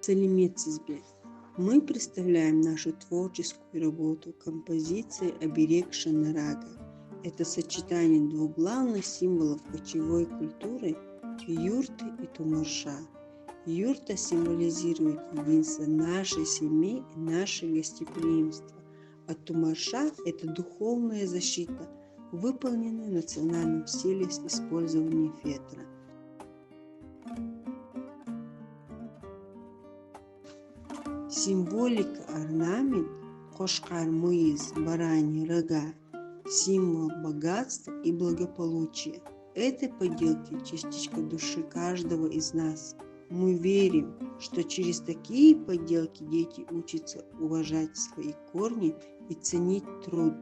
Сәлеметсізбе? Мы представляем нашу творческую работу композиции «Оберег Шанарага». Это сочетание двух главных символов кочевой культуры – юрты и тумарша. Юрта символизирует единство нашей семьи и наше гостеприимство, а тумарша – это духовная защита, выполненная в национальном стиле с использованием фетра. Символика орнамент, кошкар мыйыз, бараньи рога, символ богатства и благополучия. Этой поделки частичка души каждого из нас. Мы верим, что через такие поделки дети учатся уважать свои корни и ценить труд.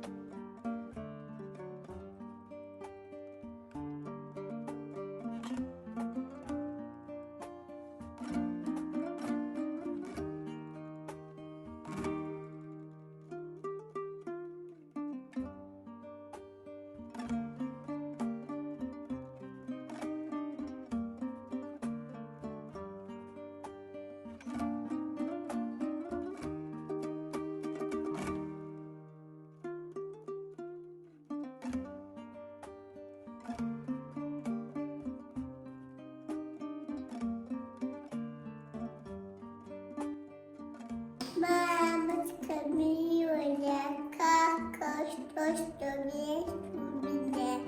Мамочка милая, как что есть у меня.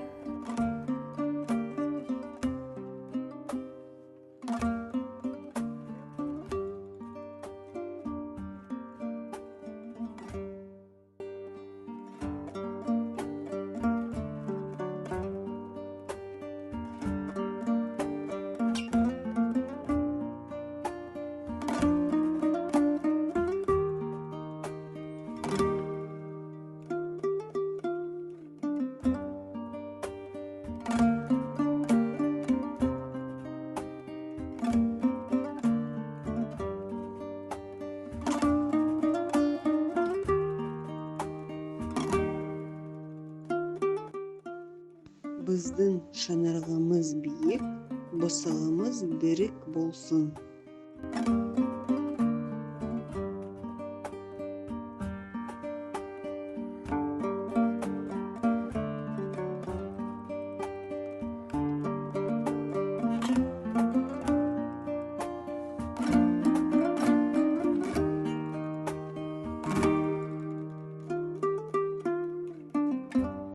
Біздің шаңырағымыз биік, босағымыз берік болсын.